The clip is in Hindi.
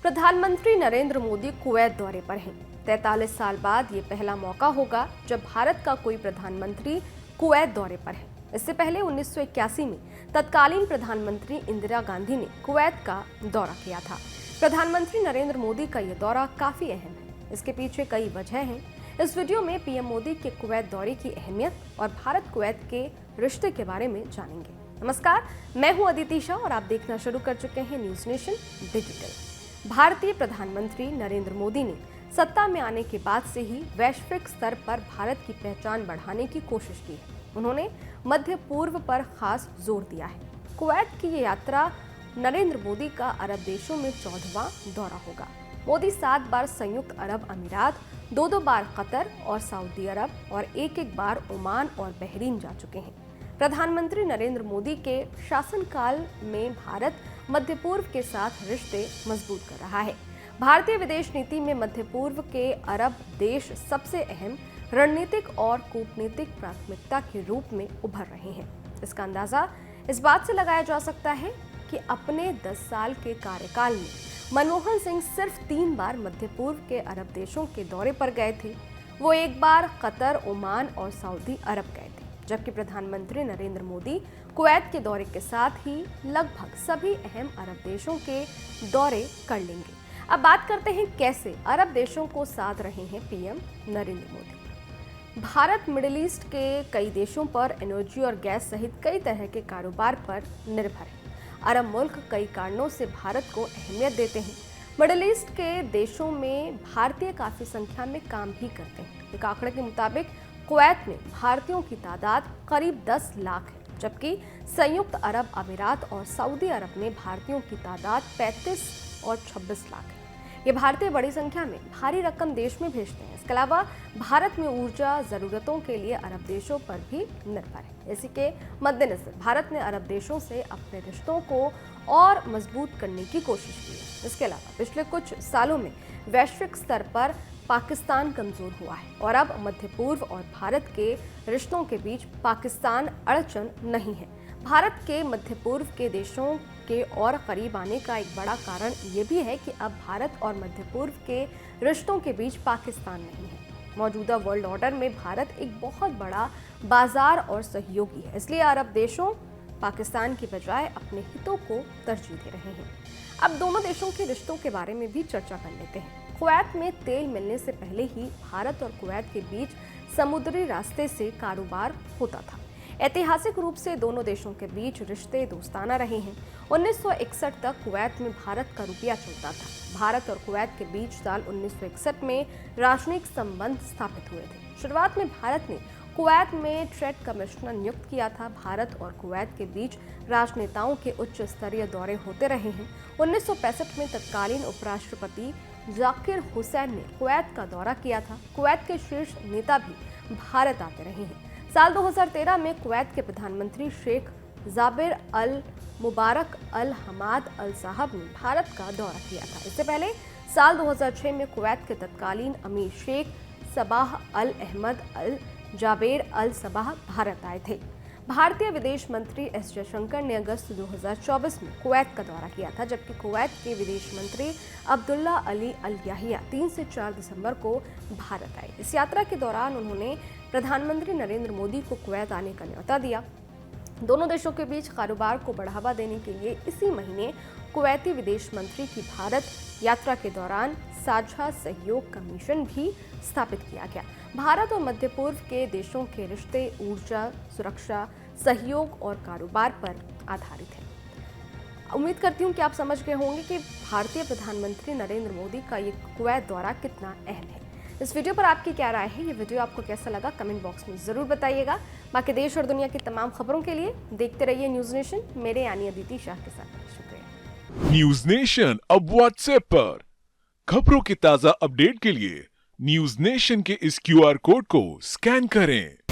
प्रधानमंत्री नरेंद्र मोदी कुवैत दौरे पर हैं। 43 साल बाद ये पहला मौका होगा जब भारत का कोई प्रधानमंत्री कुवैत दौरे पर है। इससे पहले 1981 में तत्कालीन प्रधानमंत्री इंदिरा गांधी ने कुवैत का दौरा किया था। प्रधानमंत्री नरेंद्र मोदी का ये दौरा काफी अहम है। इसके पीछे कई वजह हैं। इस वीडियो में पीएम मोदी के कुवैत दौरे की अहमियत और भारत कुवैत के रिश्ते के बारे में जानेंगे। नमस्कार, मैं हूं अदिति शाह और आप देखना शुरू कर चुके हैं न्यूज नेशन डिजिटल। भारतीय प्रधानमंत्री नरेंद्र मोदी ने सत्ता में आने के बाद से ही वैश्विक स्तर पर भारत की पहचान बढ़ाने की कोशिश की है। उन्होंने मध्य पूर्व पर खास जोर दिया है। कुवैत की ये यात्रा नरेंद्र मोदी का अरब देशों में 14वां दौरा होगा। मोदी 7 बार संयुक्त अरब अमीरात, 2 बार कतर और सऊदी अरब और एक बार ओमान और बहरीन जा चुके हैं। प्रधानमंत्री नरेंद्र मोदी के शासनकाल में भारत मध्य पूर्व के साथ रिश्ते मजबूत कर रहा है। भारतीय विदेश नीति में मध्य पूर्व के अरब देश सबसे अहम रणनीतिक और कूटनीतिक प्राथमिकता के रूप में उभर रहे हैं। इसका अंदाजा इस बात से लगाया जा सकता है कि अपने 10 साल के कार्यकाल में मनमोहन सिंह सिर्फ 3 बार मध्य पूर्व के अरब देशों के दौरे पर गए थे। वो एक बार कतर, ओमान और सऊदी अरब गए थे, जबकि प्रधानमंत्री नरेंद्र मोदी कुवैत के दौरे के साथ ही लगभग सभी अहम अरब देशों के दौरे कर लेंगे। अब बात करते हैं कैसे अरब देशों को साध रहे हैं PM Narendra Modi. Bharat middle east के कई देशों पर एनर्जी और गैस सहित कई तरह के कारोबार पर निर्भर है। अरब मुल्क कई कारणों से भारत को अहमियत देते हैं। मिडिल ईस्ट के देशों में भारतीय काफी संख्या में काम भी करते हैं। एक आंकड़े के मुताबिक कुवैत में भारतीयों की तादाद करीब 10 लाख है, जबकि संयुक्त अरब अमीरात और सऊदी अरब में भारतीयों की तादाद 35 और 26 लाख है। ये भारतीय बड़ी संख्या में भारी रकम देश में भेजते हैं। इसके अलावा भारत में ऊर्जा जरूरतों के लिए अरब देशों पर भी निर्भर है। इसी के मद्देनजर भारत ने अरब देशों से अपने रिश्तों को और मजबूत करने की कोशिश की है। इसके अलावा पिछले कुछ सालों में वैश्विक स्तर पर पाकिस्तान कमजोर हुआ है और अब मध्य पूर्व और भारत के रिश्तों के बीच पाकिस्तान अड़चन नहीं है। भारत के मध्य पूर्व के देशों के और करीब आने का एक बड़ा कारण ये भी है कि अब भारत और मध्य पूर्व के रिश्तों के बीच पाकिस्तान नहीं है। मौजूदा वर्ल्ड ऑर्डर में भारत एक बहुत बड़ा बाजार और सहयोगी है, इसलिए अरब देशों पाकिस्तान की बजाय अपने हितों को तरजीह दे रहे हैं। अब दोनों देशों के रिश्तों के बारे में भी चर्चा कर लेते हैं। कुवैत में तेल मिलने से पहले ही भारत और कुवैत के बीच समुद्री रास्ते से कारोबार होता था। ऐतिहासिक रूप से दोनों देशों के बीच रिश्ते दोस्ताना रहे हैं। 1961 तक कुवैत में भारत का रुपया चलता था। भारत और कुवैत के बीच साल 1961 में राजनयिक संबंध स्थापित हुए थे। शुरुआत में भारत ने कुवैत में ट्रेड कमिश्नर नियुक्त किया था। भारत और कुवैत के बीच राजनेताओं के उच्च स्तरीय दौरे होते रहे हैं। 1965 में तत्कालीन उपराष्ट्रपति जाकिर हुसैन ने कुवैत का दौरा किया था। कुवैत के शीर्ष नेता भी भारत आते रहे हैं। साल 2013 में कुवैत के प्रधानमंत्री शेख जाबिर अल मुबारक अल हमाद अल साहब ने भारत का दौरा किया था। इससे पहले साल 2006 में कुवैत के तत्कालीन अमीर शेख सबाह अल अहमद अल जाबेर अल सबाह भारत आए थे। भारतीय विदेश मंत्री एस जयशंकर ने अगस्त 2024 में कुवैत का दौरा किया था, जबकि कुवैत के विदेश मंत्री अब्दुल्ला अली अल याहिया 3 से 4 दिसंबर को भारत आए। इस यात्रा के दौरान उन्होंने प्रधानमंत्री नरेंद्र मोदी को कुवैत आने का न्योता दिया। दोनों देशों के बीच कारोबार को बढ़ावा देने के लिए इसी महीने कुवैती विदेश मंत्री की भारत यात्रा के दौरान साझा सहयोग कमीशन भी स्थापित किया गया। भारत और मध्य पूर्व के देशों के रिश्ते ऊर्जा, सुरक्षा, सहयोग और कारोबार पर आधारित है। उम्मीद करती हूँ कि आप समझ गए होंगे कि भारतीय प्रधानमंत्री नरेंद्र मोदी का ये कुवैत दौरा कितना अहम है। इस वीडियो पर आपकी क्या राय है? ये वीडियो आपको कैसा लगा? कमेंट बॉक्स में जरूर बताइएगा। बाकी देश और दुनिया की तमाम खबरों के लिए देखते रहिए न्यूज नेशन, मेरे यानी अदिति शाह के साथ। शुक्रिया। न्यूज नेशन अब व्हाट्सएप पर खबरों के ताजा अपडेट के लिए न्यूज नेशन के इस QR कोड को स्कैन करें।